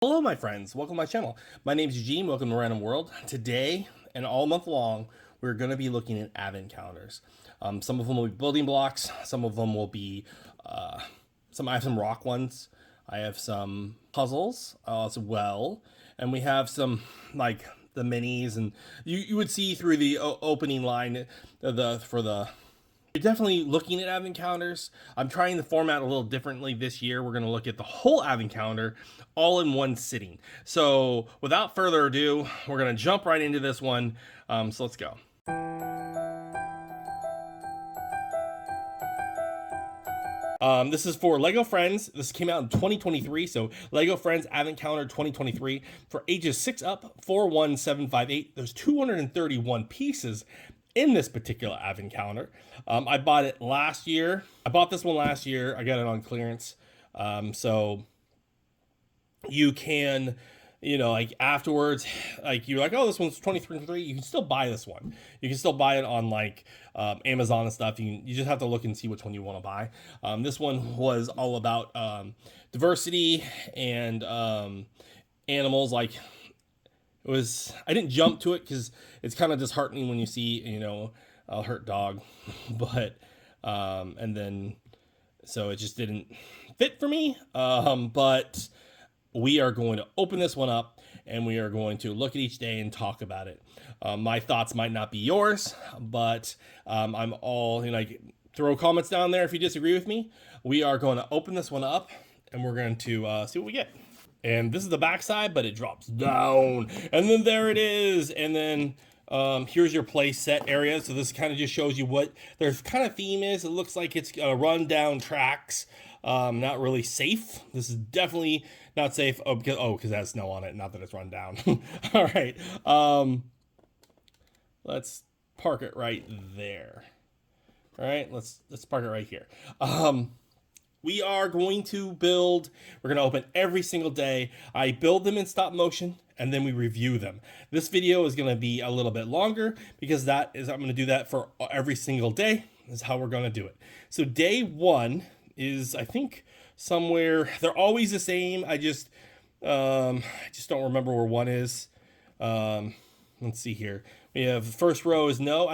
Hello, my friends. Welcome to my channel. My name is Eugene. Welcome to Random World. Today and all month long, we're going to be looking at advent calendars. Some of them will be building blocks. Some of them will be I have some rock ones. I have some puzzles as well, and we have some like the minis, and you would see through the opening line for the you're definitely looking at advent calendars. I'm trying the format a little differently this year. We're going to look at the whole advent calendar all in one sitting. So without further ado, we're going to jump right into this one. So let's go. This is for Lego Friends. This came out in 2023, so Lego Friends Advent Calendar 2023 for ages 6 up, 41758. There's 231 pieces in this particular advent calendar. I bought it last year. I bought this one last year. I got it on clearance. So you can, like afterwards, like you're like, oh, this one's 23. You can still buy this one. You can still buy it on like Amazon and stuff. You just have to look and see which one you want to buy. This one was all about diversity and animals. Like I didn't jump to it because it's kind of disheartening when you see, a hurt dog, but and then so it just didn't fit for me. But we are going to open this one up and we are going to look at each day and talk about it. My thoughts might not be yours, but I'm all, like, throw comments down there if you disagree with me. We are going to open this one up and we're going to see what we get. And this is the backside, but it drops down. And then there it is. And then here's your play set area. So this kind of just shows you what their kind of theme is. It looks like it's run down tracks. Not really safe. This is definitely not safe. Because it has snow on it. Not that it's run down. All right. Let's park it right there. All right. Let's park it right here. We are going to build, we're going to open every single day. I build them in stop motion and then we review them. This video is going to be a little bit longer because I'm going to do that for every single day. Is how we're going to do it. So day one is, I think, somewhere, they're always the same. I just don't remember where one is. Let's see here. We have the first row is no.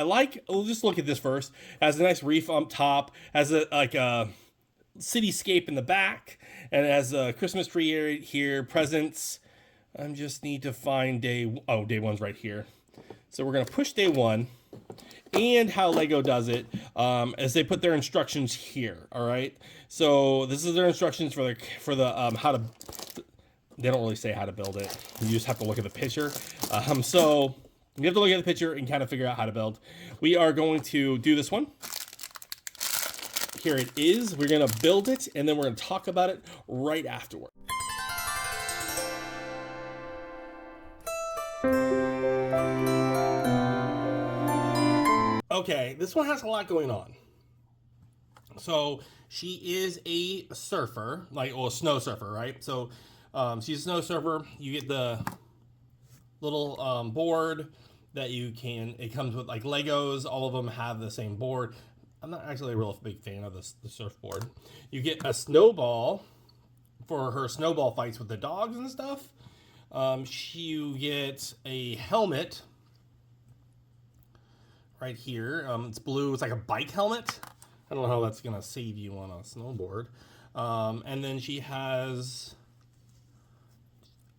We'll just look at this first. It has a nice reef up top, has a cityscape in the back, and as a Christmas tree area here, presents. I just need to find day one's right here. So we're gonna push day one, and how Lego does it as they put their instructions here. All right, so this is their instructions for the how to. They don't really say how to build it. You just have to look at the picture. So you have to look at the picture and kind of figure out how to build. We are going to do this one. Here it is. We're going to build it, and then we're going to talk about it right afterward. Okay, this one has a lot going on. So she is a surfer, a snow surfer, right? So she's a snow surfer. You get the little board that it comes with like Legos. All of them have the same board. I'm not actually a real big fan of the surfboard. You get a snowball for her snowball fights with the dogs and stuff. You get a helmet right here. It's blue. It's like a bike helmet. I don't know how that's going to save you on a snowboard. And then she has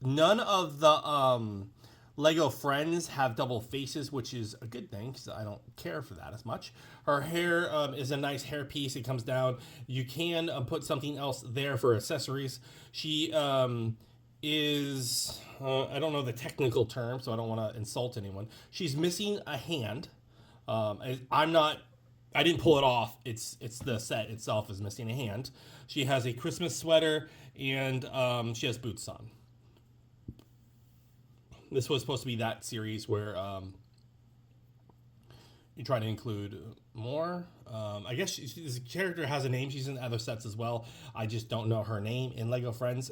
none of the Lego Friends have double faces, which is a good thing because I don't care for that as much. Her hair is a nice hair piece. It comes down. You can put something else there for accessories. She is, I don't know the technical term, so I don't want to insult anyone. She's missing a hand. I didn't pull it off. It's the set itself is missing a hand. She has a Christmas sweater and she has boots on. This was supposed to be that series where you try to include more. I guess this character has a name. She's in other sets as well. I just don't know her name in Lego Friends.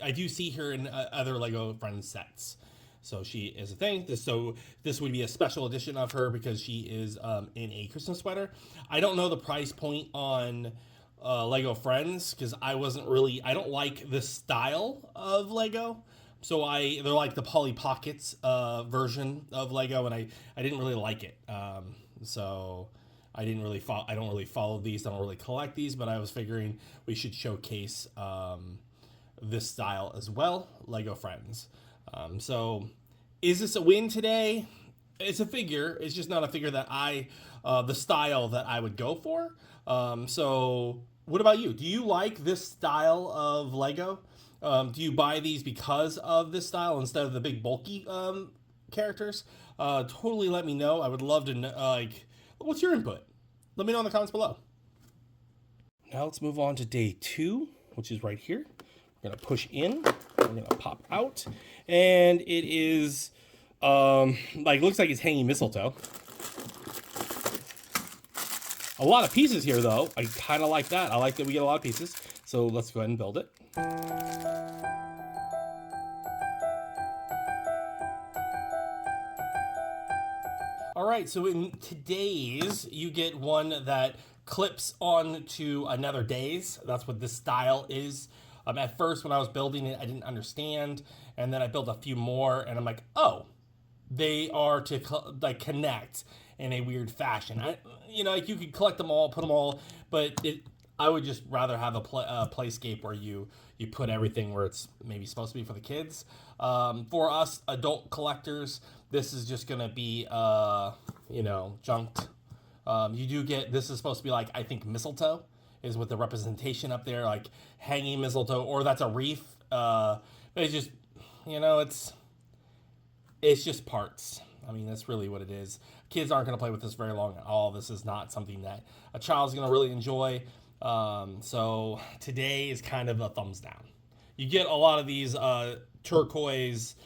I do see her in other Lego Friends sets. So she is a thing. This would be a special edition of her because she is in a Christmas sweater. I don't know the price point on Lego Friends because I don't like this style of Lego. So they're like the Polly Pockets version of Lego, and I didn't really like it. So I don't really follow these. I don't really collect these, but I was figuring we should showcase this style as well, Lego Friends. So is this a win today? It's a figure. It's just not a figure that the style that I would go for. So what about you? Do you like this style of Lego? Do you buy these because of this style instead of the big bulky characters? Totally let me know. I would love to know, what's your input? Let me know in the comments below. Now let's move on to day 2, which is right here. We're gonna push in, we're gonna pop out, and it is looks like it's hanging mistletoe. A lot of pieces here though. I kind of like that. I like that we get a lot of pieces. So let's go ahead and build it. All right, so in today's, you get one that clips on to another day's. That's what this style is. At first, when I was building it, I didn't understand, and then I built a few more, and I'm like, oh, they are to connect in a weird fashion. You could collect them all, put them all, but I would just rather have a playscape where you put everything where it's maybe supposed to be for the kids. For us adult collectors, this is just gonna be junked. You do get, this is supposed to be I think mistletoe is with the representation up there, like hanging mistletoe, or that's a wreath. But it's just, it's just parts. I mean, that's really what it is. Kids aren't going to play with this very long at all. This is not something that a child's going to really enjoy. So today is kind of a thumbs down. You get a lot of these turquoise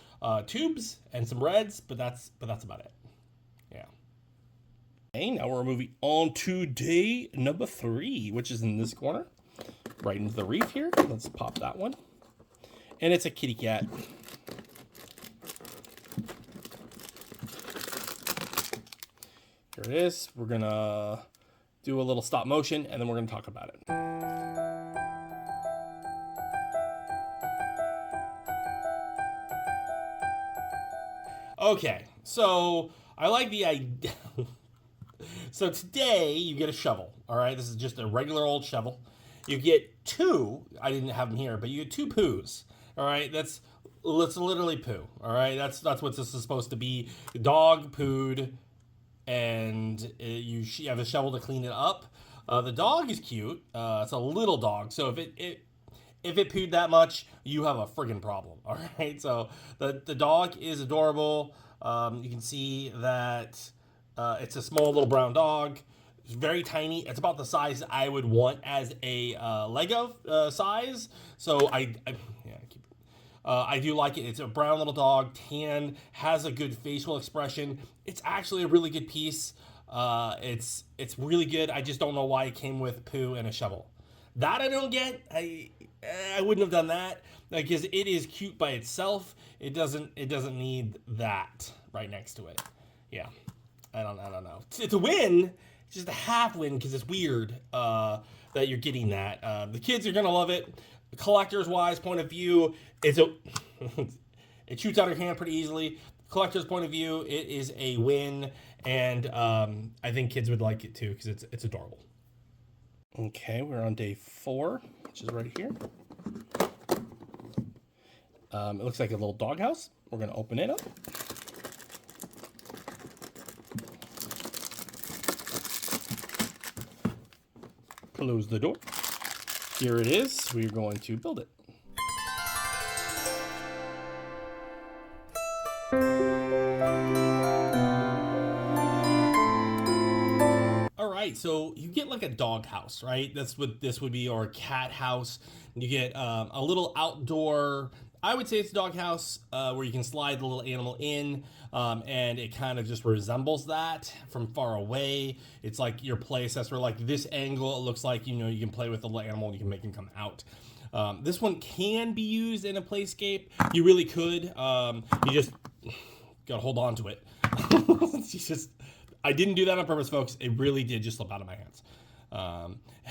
tubes and some reds, but that's about it. Yeah. Okay, now we're moving on to day number 3, which is in this corner, right into the reef here. Let's pop that one. And it's a kitty cat. Here it is. We're gonna do a little stop motion and then we're gonna talk about it. Okay, so I like the idea. So today you get a shovel, all right? This is just a regular old shovel. You get 2, I didn't have them here, but you get 2 poos, all right? That's literally poo, all right? That's what this is supposed to be. Dog pooed, and you have a shovel to clean it up. The dog is cute. It's a little dog, so if it pooed that much, you have a friggin' problem, all right? So the dog is adorable. You can see that it's a small little brown dog. It's very tiny. It's about the size I would want as a Lego size. So I do like it. It's a brown little dog, tan, has a good facial expression. It's actually a really good piece. It's really good. I just don't know why it came with poo and a shovel. That I don't get. I wouldn't have done that because it is cute by itself. It doesn't need that right next to it. Yeah, I don't know. It's a win. It's just a half win because it's weird that you're getting that. The kids are gonna love it. Collector's wise point of view, it shoots out of your hand pretty easily. Collector's point of view, it is a win, and I think kids would like it too because it's adorable. Okay, we're on day 4, which is right here. It looks like a little doghouse. We're gonna open it up. Close the door. Here it is. We're going to build it. All right, so you get like a dog house, right? That's what this would be, or a cat house. You get a little outdoor, I would say it's a dog house where you can slide the little animal in, and it kind of just resembles that from far away. It's like your place. That's where like this angle, it looks like, you can play with the little animal and you can make him come out. This one can be used in a playscape. You really could. You just gotta hold on to it. I didn't do that on purpose, folks. It really did just slip out of my hands.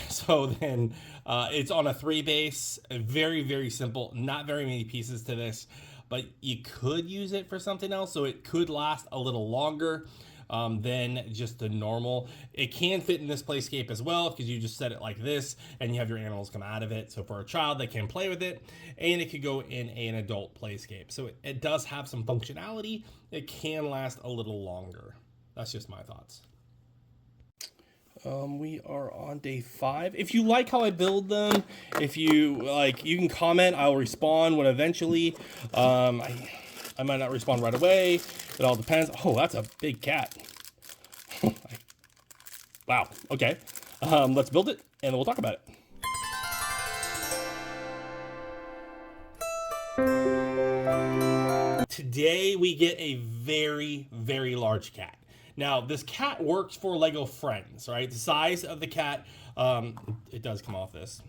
So then it's on a 3 base, very, very simple, not very many pieces to this, but you could use it for something else. So it could last a little longer than just the normal. It can fit in this playscape as well because you just set it like this and you have your animals come out of it. So for a child, they can play with it, and it could go in an adult playscape. So it does have some functionality. It can last a little longer. That's just my thoughts. We are on day 5. If you like how I build them, if you like, you can comment. I'll respond when eventually. I might not respond right away. It all depends. Oh, that's a big cat. Wow. Okay. Let's build it and we'll talk about it. Today we get a very, very large cat. Now, this cat works for Lego Friends, right? The size of the cat, it does come off this.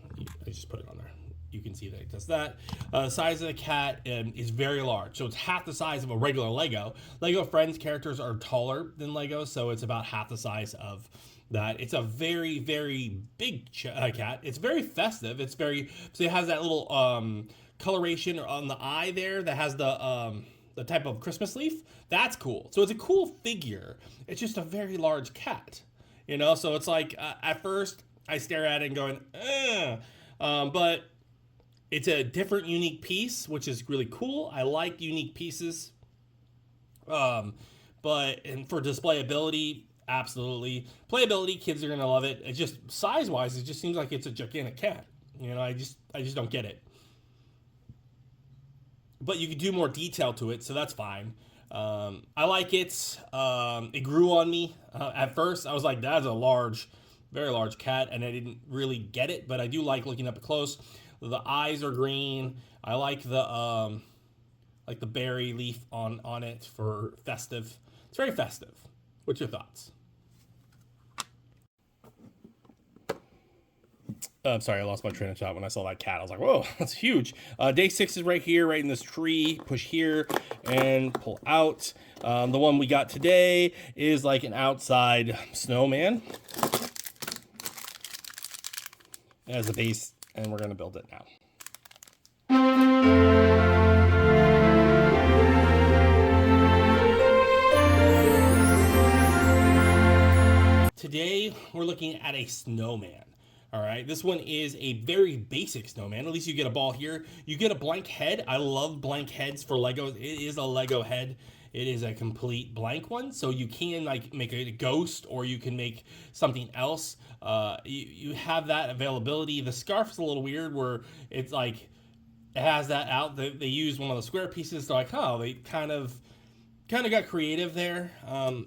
I just put it on there. You can see that it does that. The size of the cat is very large. So it's half the size of a regular Lego. Lego Friends characters are taller than Lego, so it's about half the size of that. It's a very, very big cat. It's very festive. It's very, so it has that little coloration on the eye there that has the type of Christmas leaf. That's cool. So it's a cool figure. It's just a very large cat, you know? So it's like, at first I stare at it and going, but it's a different, unique piece, which is really cool. I like unique pieces. And for displayability, absolutely. Playability, kids are gonna love it. It just, size-wise, it just seems like it's a gigantic cat. You know, I just don't get it. But you could do more detail to it, so that's fine. I like it. It grew on me. At first, I was like, that's a large, very large cat, and I didn't really get it, but I do like looking up close. The eyes are green. I like the berry leaf on it for festive. It's very festive. What's your thoughts? I'm sorry, I lost my train of thought when I saw that cat. I was like, whoa, that's huge. Day 6 is right here, right in this tree. Push here and pull out. The one we got today is like an outside snowman as a base, and we're going to build it now. Today, we're looking at a snowman. All right, this one is a very basic snowman. At least you get a ball here. You get a blank head. I love blank heads for Legos. It is a Lego head. It is a complete blank one. So you can like make a ghost, or you can make something else. You have that availability. The scarf is a little weird where it's like, it has that out. They use one of the square pieces. So like, oh, they kind of got creative there,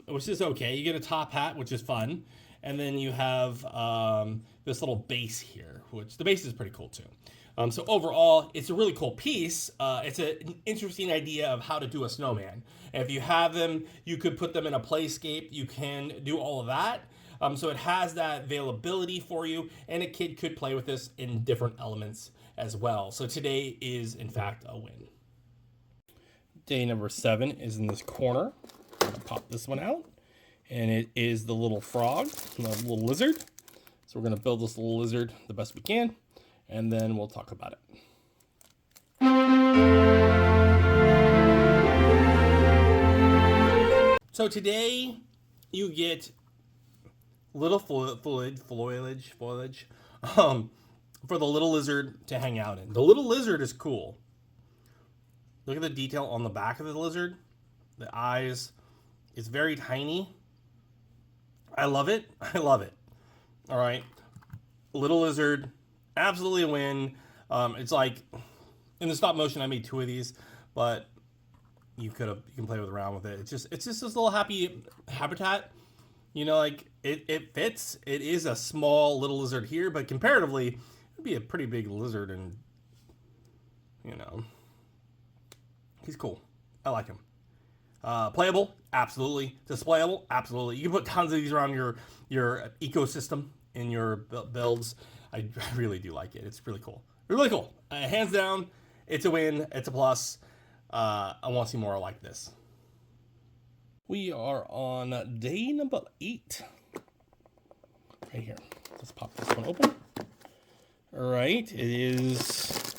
which is okay. You get a top hat, which is fun. And then you have this little base here, which the base is pretty cool too. So overall, it's a really cool piece. It's an interesting idea of how to do a snowman. And if you have them, you could put them in a playscape. You can do all of that. So it has that availability for you, and a kid could play with this in different elements as well. So today is, in fact, a win. Day number 7 is in this corner. I'm gonna pop this one out. And it is the little frog, the little lizard. So we're gonna build this little lizard the best we can, and then we'll talk about it. So today you get little foliage for the little lizard to hang out in. The little lizard is cool. Look at the detail on the back of the lizard. The eyes is very tiny. I love it. I love it. All right. Little lizard, absolutely a win. It's like, in the stop motion, I made 2 of these, but you can play around with it. It's just this little happy habitat. You know, like it fits. It is a small little lizard here, but comparatively, it'd be a pretty big lizard, and you know, he's cool. I like him. Playable, absolutely. Displayable, absolutely. You can put tons of these around your ecosystem in your builds. I really do like it. It's really cool. Really cool. Hands down, it's a win. It's a plus. I want to see more like this. We are on day number 8. Right here. Let's pop this one open. All right, it is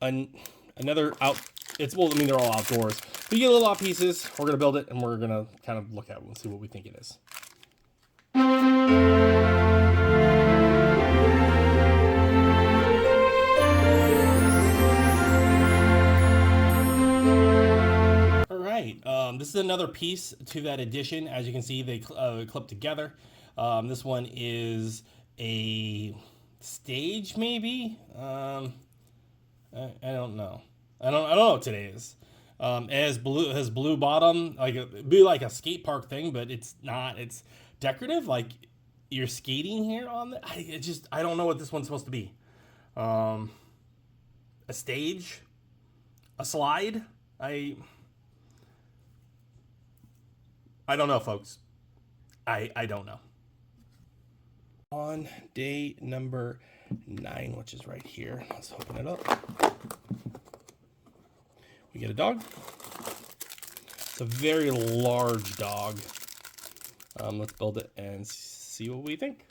another out. Well, I mean, they're all outdoors. But you get little odd pieces. We're gonna build it, and we're gonna kind of look at it and see what we think it is. All right, this is another piece to that addition. As you can see, they clip together. This one is a stage, maybe. I don't know. I don't know what today is. It has blue bottom, like it'd be like a skate park thing, but it's not. It's decorative, like you're skating here on the. I don't know what this one's supposed to be. A stage, a slide. I don't know, folks. I don't know. On day number 9, which is right here. Let's open it up. We get a dog. It's a very large dog. Let's build it and see what we think.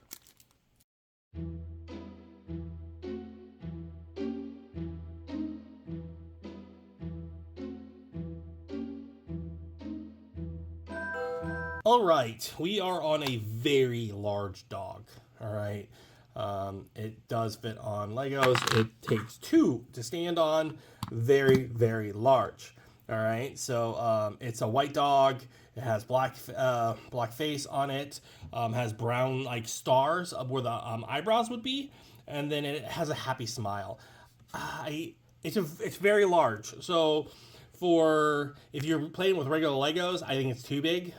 All right, we are on a very large dog. All right, it does fit on Legos. It takes 2 to stand on. Very, very large. All right, so it's a white dog. It has black face on it. Has brown like stars where the eyebrows would be, and then it has a happy smile. It's very large. So if you're playing with regular Legos, I think it's too big.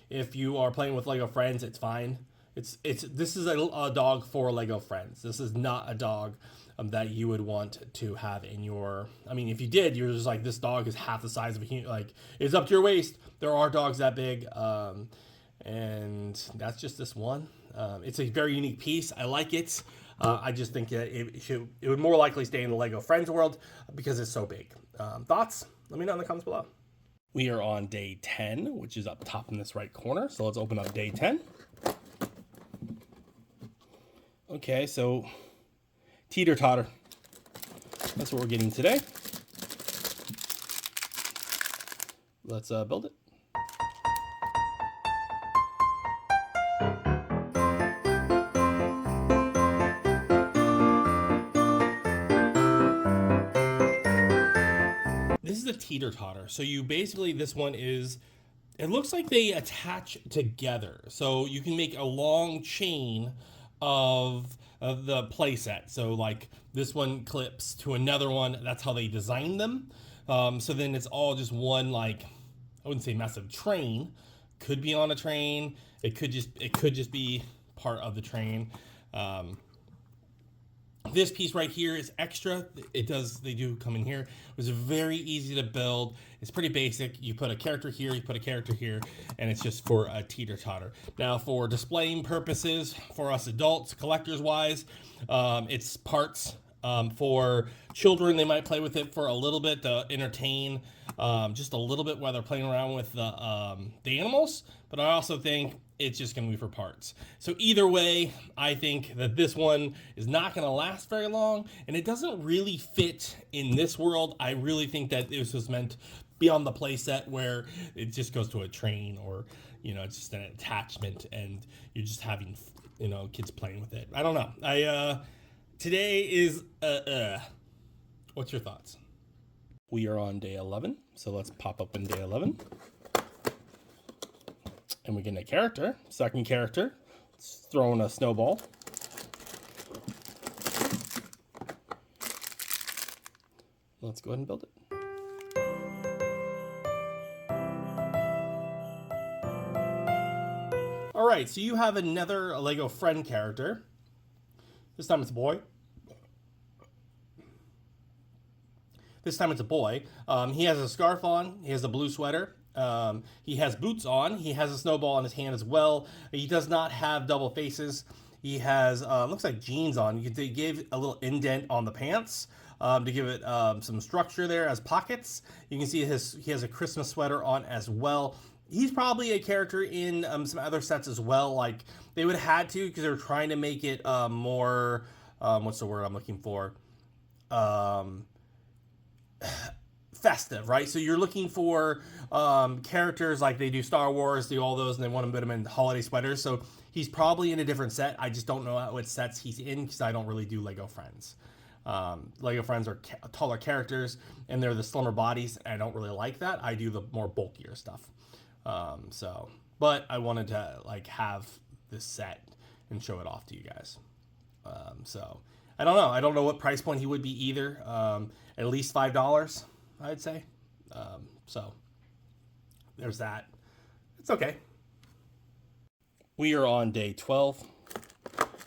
If you are playing with Lego Friends, it's fine. This is a dog for Lego Friends. This is not a dog that you would want to have in your. I mean, if you did, you're just like, this dog is half the size of a human. Like, it's up to your waist. There are dogs that big, and that's just this one. It's a very unique piece. I like it. I just think that it would more likely stay in the Lego Friends world because it's so big. Thoughts? Let me know in the comments below. We are on day 10, which is up top in this right corner. So let's open up day 10. Okay, so teeter-totter. That's what we're getting today. Let's build it. This is a teeter-totter. So you basically, this one is, it looks like they attach together. So you can make a long chain of the playset. So like this one clips to another one. That's how they designed them. So then it's all just one, like, I wouldn't say massive train. Could be on a train. It could just be part of the train. This piece right here is extra. They do come in here. It was very easy to build. It's pretty basic. You put a character here, you put a character here, and it's just for a teeter-totter. Now, for displaying purposes, for us adults, collectors wise, it's parts. For children, they might play with it for a little bit to entertain, just a little bit while they're playing around with the animals. But I also think it's just going to be for parts. So either way, I think that this one is not going to last very long, and it doesn't really fit in this world. I really think that this was meant beyond the playset where it just goes to a train, or, you know, it's just an attachment and you're just having, you know, kids playing with it. I don't know. Today is, what's your thoughts? We are on day 11, so let's pop up in day 11. And we get a character, second character. Let's throw in a snowball. Let's go ahead and build it. All right, so you have another Lego Friend character. This time it's a boy. This time it's a boy. He has a scarf on. He has a blue sweater. He has boots on. He has a snowball in his hand as well. He does not have double faces. He has, looks like jeans on. They gave a little indent on the pants to give it some structure there as pockets. You can see he has a Christmas sweater on as well. he's probably a character in some other sets as well. Like they would have had to because they were trying to make it more what's the word I'm looking for? Um, festive, right? So you're looking for characters like they do Star Wars, do all those, and they want to put them in holiday sweaters. So he's probably in a different set. I just don't know what sets he's in because I don't really do Lego Friends. Lego Friends are taller characters and they're the slimmer bodies. And I don't really like that. I do the more bulkier stuff. But I wanted to like have this set and show it off to you guys. So I don't know. I don't know what price point he would be either. At least $5, I'd say. So there's that. It's okay. We are on day 12.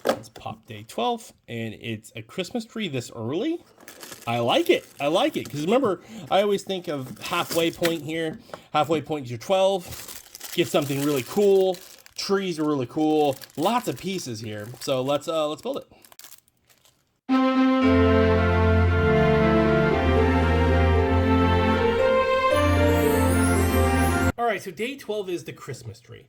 Let's pop day 12, and it's a Christmas tree this early. I like it. I like it because remember, I always think of halfway point here. Halfway point is your 12. Get something really cool. Trees are really cool. Lots of pieces here. So let's build it. All right, so day 12 is the Christmas tree.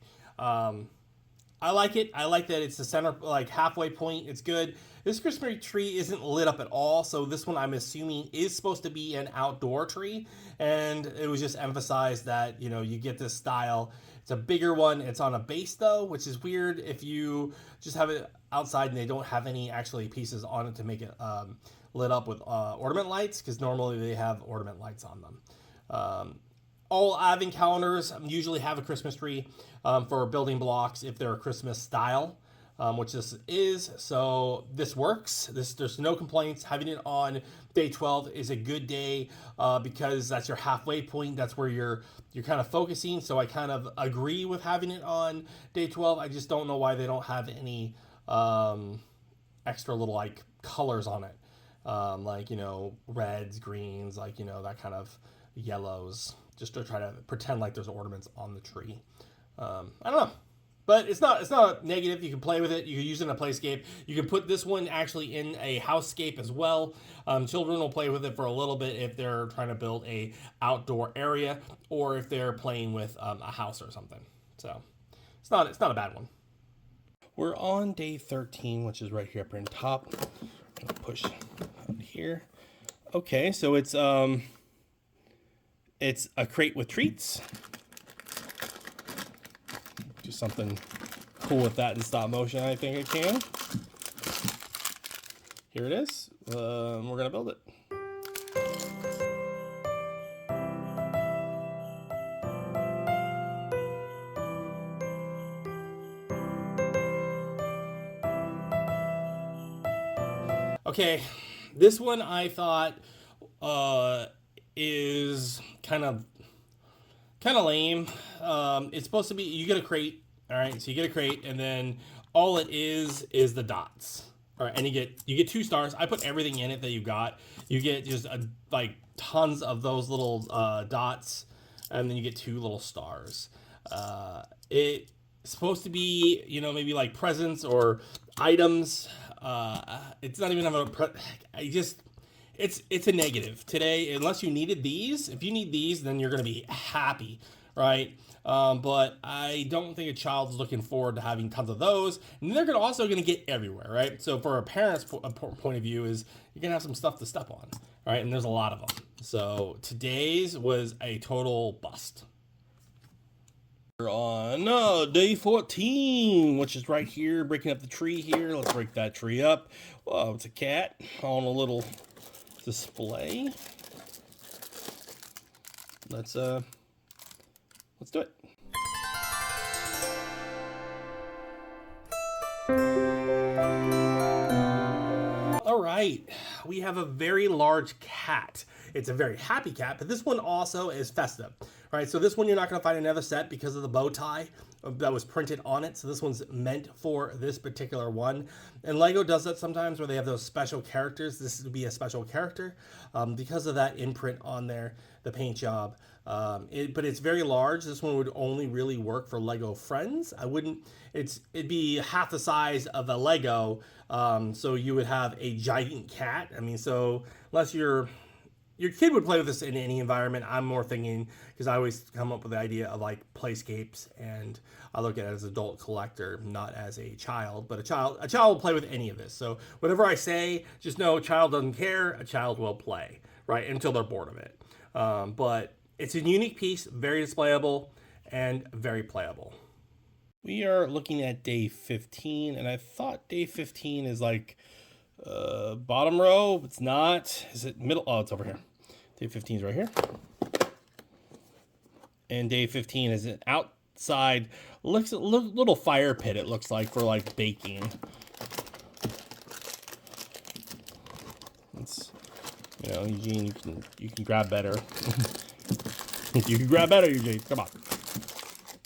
I like it. I like that it's the center, like halfway point. It's good. This Christmas tree isn't lit up at all, so this one I'm assuming is supposed to be an outdoor tree, and it was just emphasized that, you know, you get this style. It's a bigger one. It's on a base though, which is weird if you just have it outside and they don't have any actually pieces on it to make it lit up with ornament lights, because normally they have ornament lights on them. All advent calendars usually have a Christmas tree for building blocks if they're a Christmas style, which this is. So this works. There's no complaints. Having it on day 12 is a good day because that's your halfway point. That's where you're kind of focusing. So I kind of agree with having it on day 12. I just don't know why they don't have any extra little like colors on it, like, you know, reds, greens, like, you know, that kind of yellows, just to try to pretend like there's ornaments on the tree. I don't know, but it's not negative. You can play with it. You can use it in a playscape. You can put this one actually in a housescape as well. Children will play with it for a little bit if they're trying to build a outdoor area or if they're playing with a house or something. So it's not a bad one. We're on day 13, which is right here up in top. Push out here. Okay, so it's a crate with treats. Do something cool with that in stop motion, I think I can. Here it is. We're gonna build it. Okay, this one I thought is kind of lame. It's supposed to be, you get a crate, all right? So you get a crate, and then all it is the dots. All right, and you get 2 stars. I put everything in it that you got. You get just like tons of those little dots, and then you get 2 little stars. It's supposed to be, you know, maybe like presents or items. It's not even it's a negative today, unless you needed these. If you need these, then you're going to be happy, right? But I don't think a child's looking forward to having tons of those, and they're also going to get everywhere, right? So for a parent's point of view is you're going to have some stuff to step on, right? And there's a lot of them. So today's was a total bust. We're on day 14, which is right here, breaking up the tree here. Let's break that tree up. Whoa, it's a cat on a little display. Let's do it. All right, we have a very large cat. It's a very happy cat, but this one also is festive. All right, so this one you're not going to find another set because of the bow tie that was printed on it. So this one's meant for this particular one. And Lego does that sometimes where they have those special characters. This would be a special character because of that imprint on there, the paint job. But it's very large. This one would only really work for Lego Friends. It'd be half the size of a Lego. So you would have a giant cat. I mean, so unless you're your kid would play with this in any environment. I'm more thinking, because I always come up with the idea of like playscapes, and I look at it as an adult collector, not as a child. But a child will play with any of this. So whatever I say, just know a child doesn't care. A child will play, right, until they're bored of it. But it's a unique piece, very displayable, and very playable. We are looking at day 15, and I thought day 15 is like bottom row. It's not. Is it middle? Oh, it's over here. Day 15 is right here. And day 15 is an outside, looks a little fire pit, it looks like, for like baking. It's, you know, Eugene, you can grab better. You can grab better, Eugene. Come on.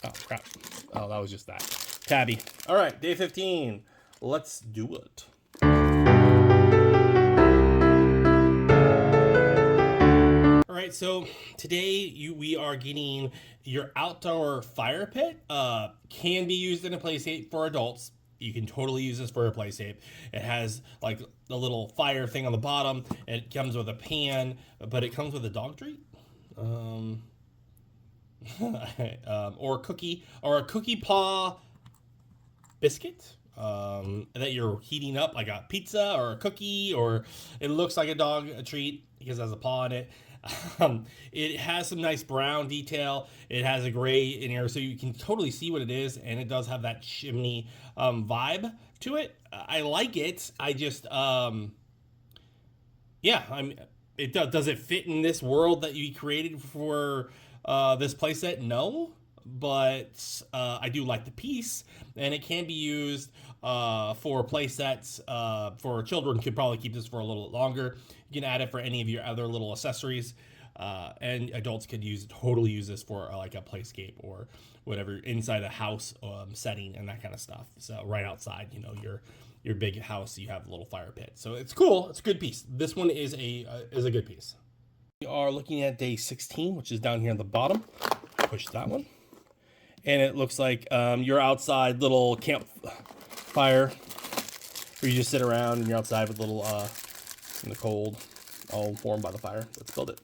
Oh, crap. Oh, that was just that. Tabby. All right, day 15. Let's do it. All right, so today we are getting your outdoor fire pit. Can be used in a playscape for adults. You can totally use this for a playscape. It has like a little fire thing on the bottom. It comes with a pan, but it comes with a dog treat. Or a cookie paw biscuit that you're heating up, like a pizza or a cookie, or it looks like a dog treat because it has a paw in it. It has some nice brown detail. It has a gray in here, so you can totally see what it is, and it does have that chimney vibe to it. I like it. I just yeah, it does it fit in this world that you created for this playset? No, but I do like the piece, and it can be used for playsets. For children, could probably keep this for a little longer. You can add it for any of your other little accessories, and adults could totally use this for like a playscape or whatever inside a house setting and that kind of stuff. So right outside, you know, your big house, you have a little fire pit. So it's cool. It's a good piece. This one is a good piece. We are looking at day 16, which is down here on the bottom. Push that one. And it looks like your outside little campfire where you just sit around and you're outside with little in the cold, all warmed by the fire. Let's build it.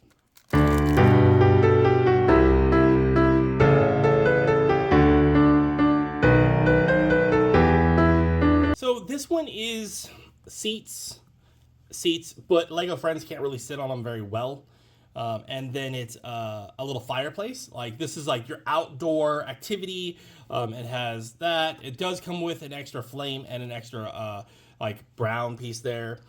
So this one is seats, but Lego Friends can't really sit on them very well. And then it's a little fireplace. Like this is like your outdoor activity. It has that. It does come with an extra flame and an extra like brown piece there.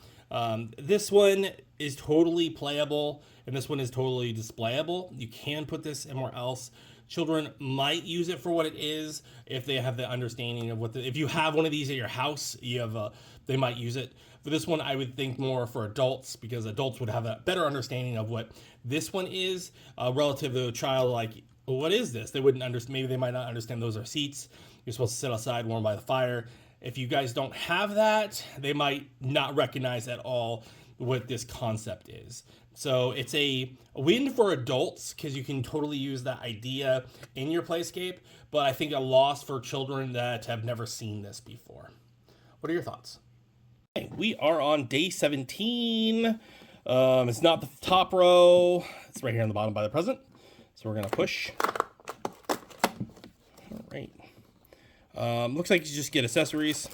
This one is totally playable, and this one is totally displayable. You can put this somewhere else. Children might use it for what it is if they have the understanding of if you have one of these at your house, they might use it. For this one, I would think more for adults, because adults would have a better understanding of what this one is relative to a child. Like, well, what is this? They wouldn't understand. Maybe they might not understand those are seats. You're supposed to sit outside warm by the fire. If you guys don't have that, they might not recognize at all what this concept is. So it's a win for adults because you can totally use that idea in your playscape, but I think a loss for children that have never seen this before. What are your thoughts? Okay, we are on day 17. It's not the top row. It's right here on the bottom by the present. So we're going to push. All right. Looks like you just get accessories.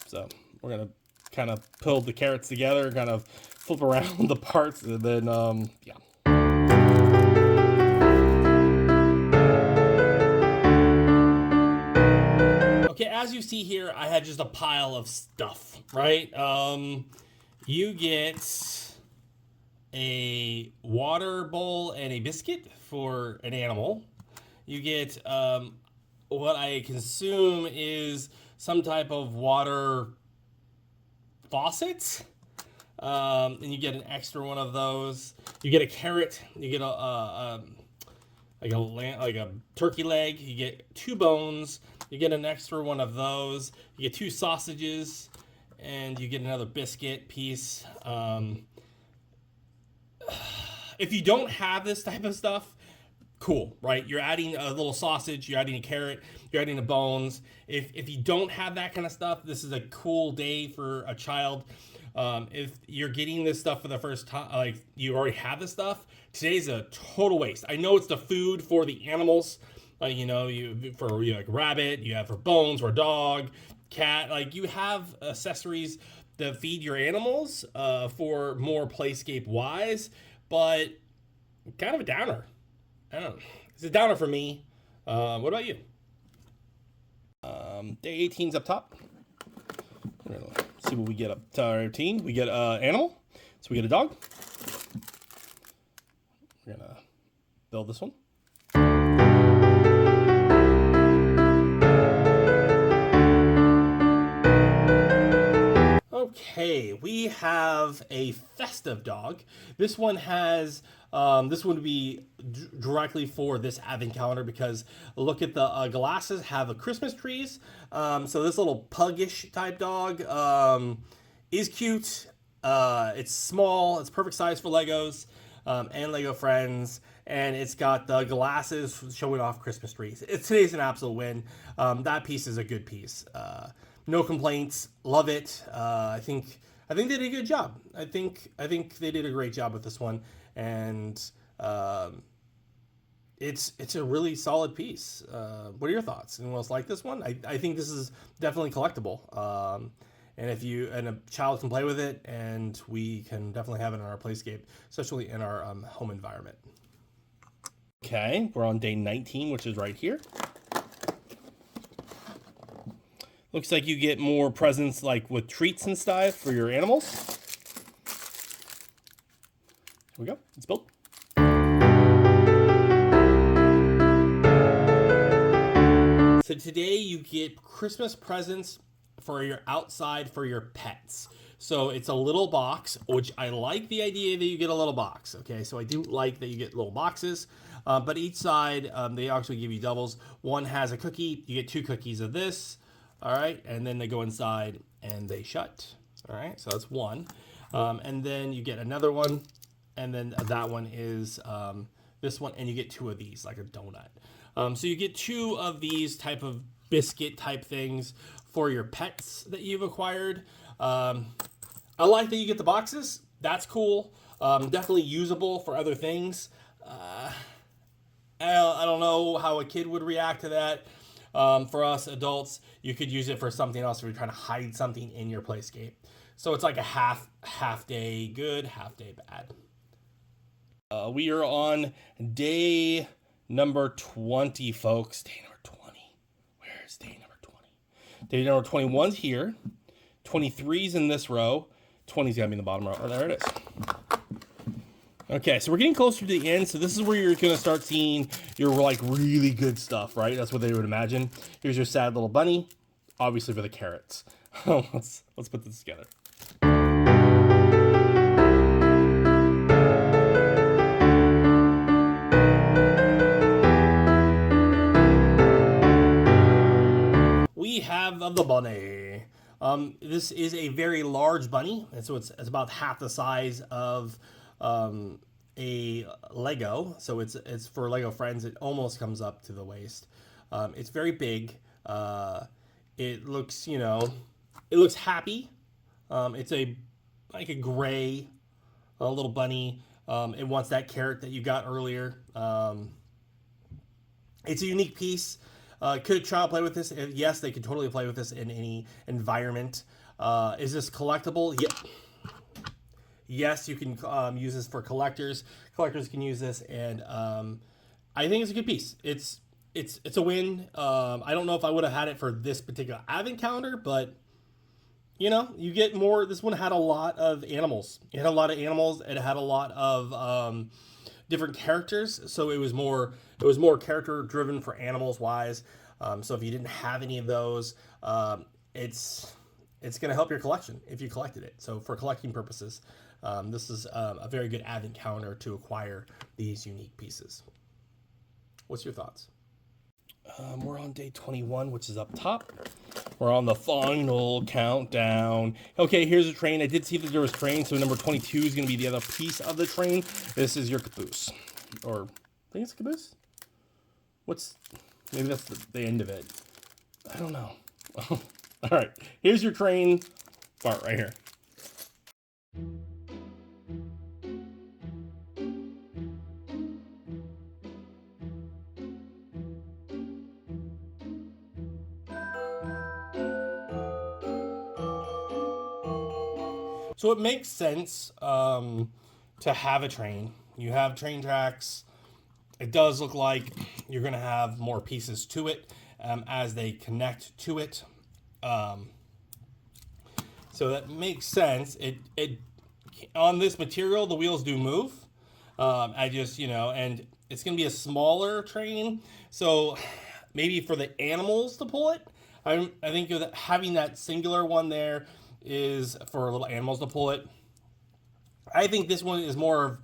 So we're going to kind of pull the carrots together, kind of flip around the parts, and then, yeah. Okay, as you see here, I had just a pile of stuff, right? You get a water bowl and a biscuit for an animal. You get what I consume is some type of water faucet, and you get an extra one of those. You get a carrot. You get like a turkey leg. You get 2 bones. You get an extra one of those. You get 2 sausages, and you get another biscuit piece. If you don't have this type of stuff, cool, right? You're adding a little sausage, you're adding a carrot, you're adding the bones. If you don't have that kind of stuff, this is a cool day for a child. If you're getting this stuff for the first time, like you already have this stuff, today's a total waste. I know it's the food for the animals. You know, like rabbit, you have for bones, for a dog, cat. Like you have accessories to feed your animals for more playscape wise, but kind of a downer. I don't know. It's a downer for me. What about you? Day 18's up top. We're gonna see what we get up to our 18. We get animal. So we get a dog. We're gonna build this one. Okay, we have a festive dog. This one has, this would be directly for this advent calendar because look at the glasses have a Christmas trees. So this little puggish type dog is cute. It's small. It's perfect size for Legos and Lego Friends. And it's got the glasses showing off Christmas trees. Today's an absolute win. That piece is a good piece. No complaints. Love it. I think they did a good job. I think they did a great job with this one, and it's a really solid piece. What are your thoughts? Anyone else like this one? I think this is definitely collectible. And if you and a child can play with it, and we can definitely have it in our playscape, especially in our home environment. Okay, we're on day 19, which is right here. Looks like you get more presents like with treats and stuff for your animals. Here we go. It's built. So today you get Christmas presents for your outside for your pets. So it's a little box, which I like the idea that you get a little box. Okay, so I do like that you get little boxes. But each side, they actually give you doubles. One has a cookie. You get 2 cookies of this. All right, and then they go inside and they shut. All right, so that's one. And then you get another one, and then that one is this one, and you get 2 of these, like a donut. So you get 2 of these type of biscuit type things for your pets that you've acquired. I like that you get the boxes. That's cool. Definitely usable for other things. I don't know how a kid would react to that. For us adults, you could use it for something else if you're trying to hide something in your playscape. So it's like a half day good, half day bad. We are on day number 20, folks. Day number 20. Where's day number 20? Day number 21's here. 23's in this row. 20's gotta be in the bottom row. Oh, there it is. Okay, so we're getting closer to the end, so this is where you're gonna start seeing your like really good stuff, right? That's what they would imagine. Here's your sad little bunny, obviously for the carrots. let's put this together. We have the bunny. This is a very large bunny, and so it's about half the size of a Lego. So it's for Lego Friends. It almost comes up to the waist. It's very big. It looks, it looks happy. It's like a gray little bunny. It wants that carrot that you got earlier. It's a unique piece. Could a child play with this? Yes, they could totally play with this in any environment. Is this collectible? Yeah. Yes, you can use this for collectors. Collectors can use this, and I think it's a good piece. It's a win. I don't know if I would have had it for this particular advent calendar, but you get more. This one had a lot of animals. It had a lot of animals. It had a lot of different characters. So it was more character driven for animals wise. So if you didn't have any of those, it's going to help your collection if you collected it. So for collecting purposes, this is a very good advent calendar to acquire these unique pieces. What's your thoughts? We're on day 21, which is up top. We're on the final countdown. Okay, here's a train. I did see that there was train, so number 22 is going to be the other piece of the train. This is your caboose. Or, I think it's a caboose? Maybe that's the end of it. I don't know. All right, here's your train part right here. So it makes sense to have a train. You have train tracks. It does look like you're going to have more pieces to it as they connect to it. So that makes sense. It on this material, the wheels do move. I just, and it's going to be a smaller train. So maybe for the animals to pull it, I think having that singular one there is for little animals to pull it. I think this one is more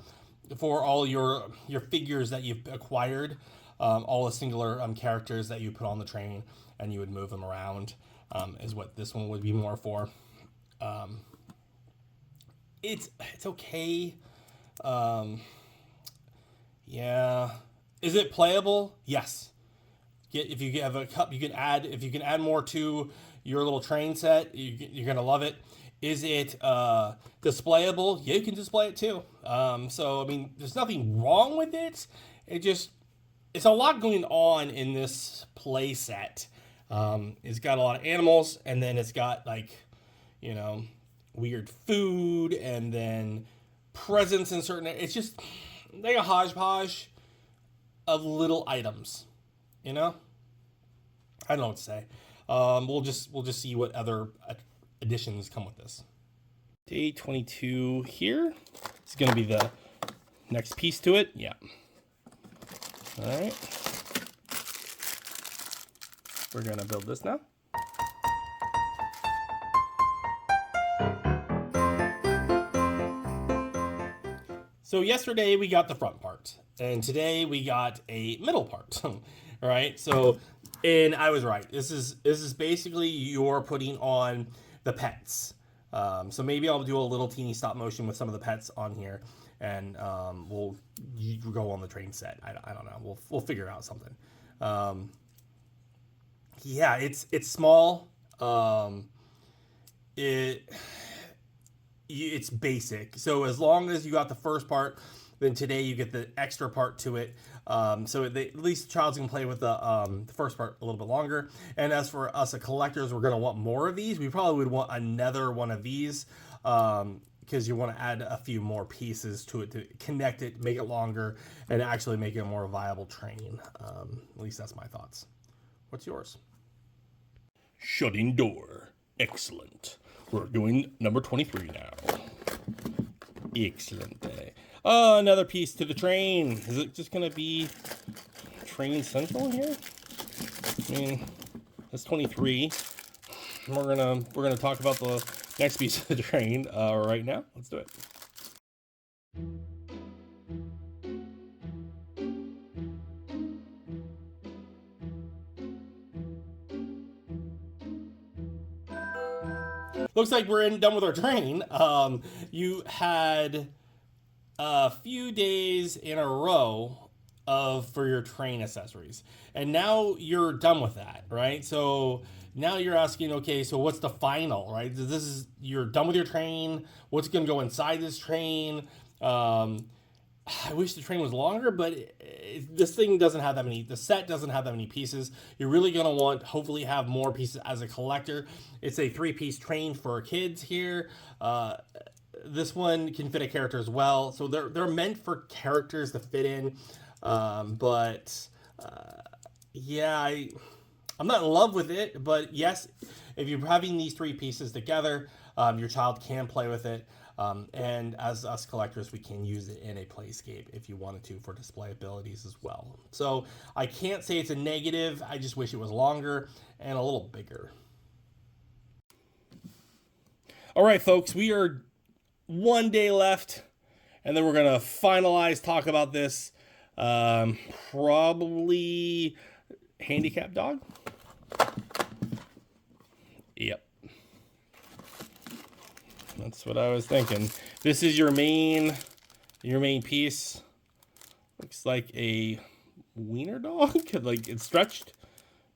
for all your figures that you've acquired, all the singular characters that you put on the train and you would move them around, is what this one would be more for. It's okay. Yeah. Is it playable? Yes. If you have a cup, you can add more to your little train set. You're gonna love it. Is it displayable? Yeah, you can display it too. So I mean, there's nothing wrong with it. It's a lot going on in this play set. It's got a lot of animals, and then it's got weird food, and then presents in certain. It's just like a hodgepodge of little items. I don't know what to say. We'll just see what other additions come with this. Day 22 here. It's going to be the next piece to it. Yeah. All right. We're going to build this now. So yesterday we got the front part, and today we got a middle part. All right. So, and I was right. This is basically you're putting on the pets. So maybe I'll do a little teeny stop motion with some of the pets on here, and we'll go on the train set. I don't know. We'll figure out something. Yeah, it's small. It's basic. So as long as you got the first part, then today you get the extra part to it. So at least the child's gonna play with the first part a little bit longer. And as for us as collectors, we're gonna want more of these. We probably would want another one of these because you want to add a few more pieces to it to connect it, make it longer, and actually make it a more viable train. At least that's my thoughts. What's yours? Shutting door. Excellent. We're doing number 23 now. Excellent. Another piece to the train. Is it just gonna be train central in here? I mean, that's 23. We're gonna talk about the next piece of the train right now. Let's do it. Looks like we're done with our train. You had a few days in a row for your train accessories, and now you're done with that, right? So now you're asking, okay, so what's the final, right? You're done with your train. What's going to go inside this train? I wish the train was longer, but this thing doesn't have that many. The set doesn't have that many pieces. You're really going to hopefully have more pieces as a collector. It's a 3-piece train for kids here. This one can fit a character as well. So they're meant for characters to fit in. Yeah, I'm not in love with it, but yes, if you're having these 3 pieces together, your child can play with it. And as us collectors, we can use it in a playscape if you wanted to for display abilities as well. So I can't say it's a negative. I just wish it was longer and a little bigger. All right, folks, we are 1 day left, and then we're going to talk about this. Probably handicap dog. Yep. That's what I was thinking. This is your main piece. Looks like a wiener dog, like it's stretched.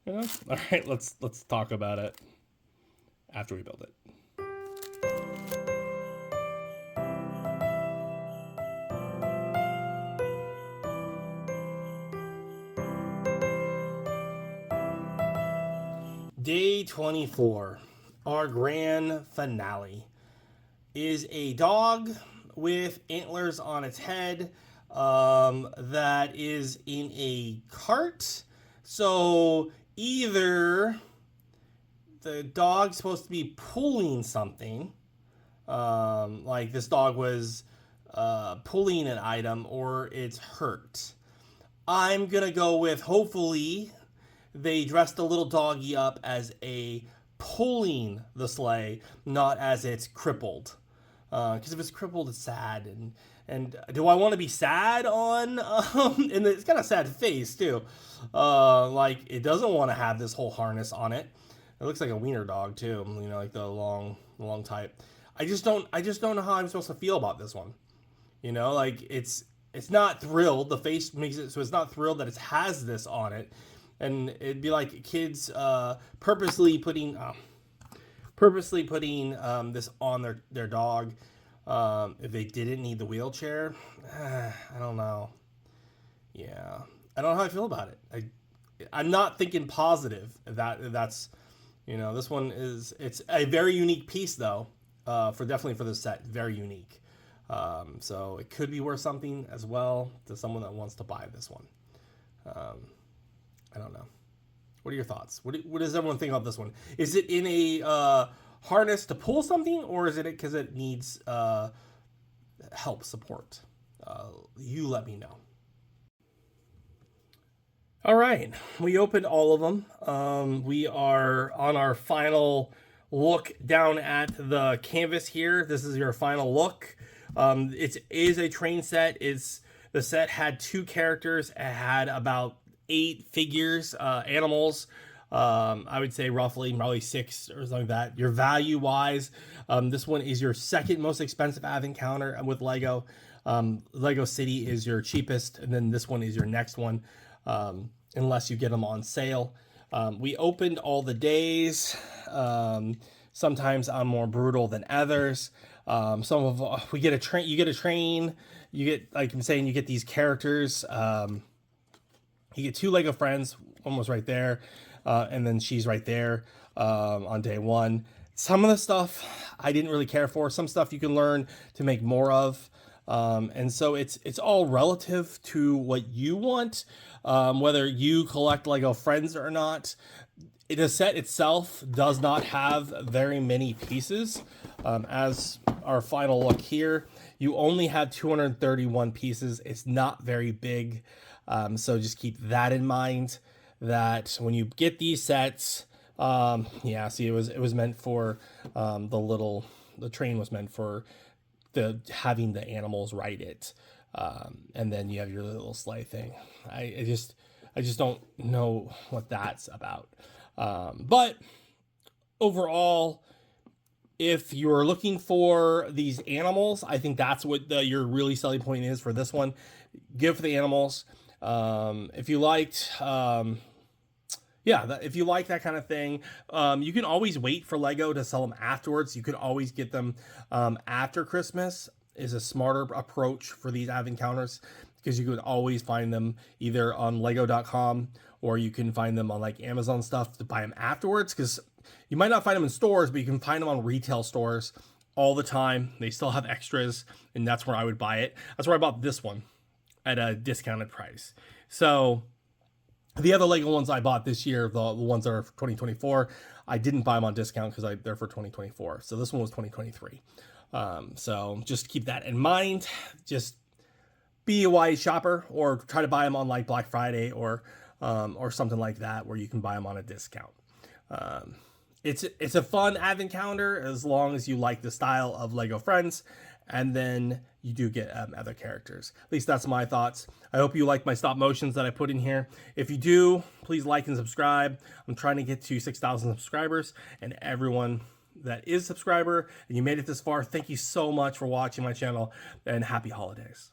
All right, let's talk about it after we build it. Day 24, our grand finale. is a dog with antlers on its head that is in a cart. So either the dog's supposed to be pulling something, like this dog was pulling an item, or it's hurt. I'm gonna go with, hopefully they dressed the little doggy up as a pulling the sleigh, not as it's crippled. Because if it's crippled, it's sad. And do I want to be sad on? And it's got a sad face too. Like it doesn't want to have this whole harness on it. It looks like a wiener dog too. You know, like the long type. I just don't know how I'm supposed to feel about this one. You know, like it's not thrilled. The face makes it so it's not thrilled that it has this on it, and it'd be like kids purposely putting this on their dog if they didn't need the wheelchair. I don't know. Yeah, I don't know how I feel about it. I'm not thinking positive. That's you know, this one it's a very unique piece though. Definitely for this set, very unique. So it could be worth something as well to someone that wants to buy this one. I don't know. What are your thoughts? What does everyone think about this one? Is it in a harness to pull something, or is it because it needs help, support? You let me know. All right, we opened all of them. We are on our final look down at the canvas here. This is your final look. It is a train set. The set had 2 characters. It had about 8 figures, animals. I would say probably 6 or something like that. Your value wise, this one is your second most expensive advent calendar with Lego. Lego City is your cheapest, and then this one is your next one, unless you get them on sale. We opened all the days. Sometimes I'm more brutal than others. You get a train. You get, like I'm saying, you get these characters. You get 2 Lego friends. One was right there, and then she's right there on day 1. Some of the stuff I didn't really care for. Some stuff you can learn to make more of. And so it's all relative to what you want, whether you collect Lego friends or not. The set itself does not have very many pieces. As our final look here, you only have 231 pieces. It's not very big. So just keep that in mind, that when you get these sets, see, it was meant for, the train was meant for having the animals ride it. And then you have your little sleigh thing. I just don't know what that's about. But overall, if you're looking for these animals, I think that's what your really selling point is for this one. Go for the animals. If you liked, if you like that kind of thing, you can always wait for Lego to sell them afterwards. You could always get them after Christmas. Is a smarter approach for these advent counters, because you could always find them either on lego.com, or you can find them on like Amazon stuff to buy them afterwards, because you might not find them in stores, but you can find them on retail stores all the time. They still have extras, and that's where I would buy it. That's where I bought this one at a discounted price. So the other Lego ones I bought this year, the ones that are for 2024, I didn't buy them on discount because they're for 2024. So this one was 2023. So just keep that in mind. Just be a wise shopper, or try to buy them on like Black Friday or something like that, where you can buy them on a discount. It's a fun advent calendar as long as you like the style of Lego Friends, and then you do get other characters. At least that's my thoughts. I hope you like my stop motions that I put in here. If you do, please like and subscribe. I'm trying to get to 6,000 subscribers, and everyone that is a subscriber and you made it this far, thank you so much for watching my channel, and happy holidays.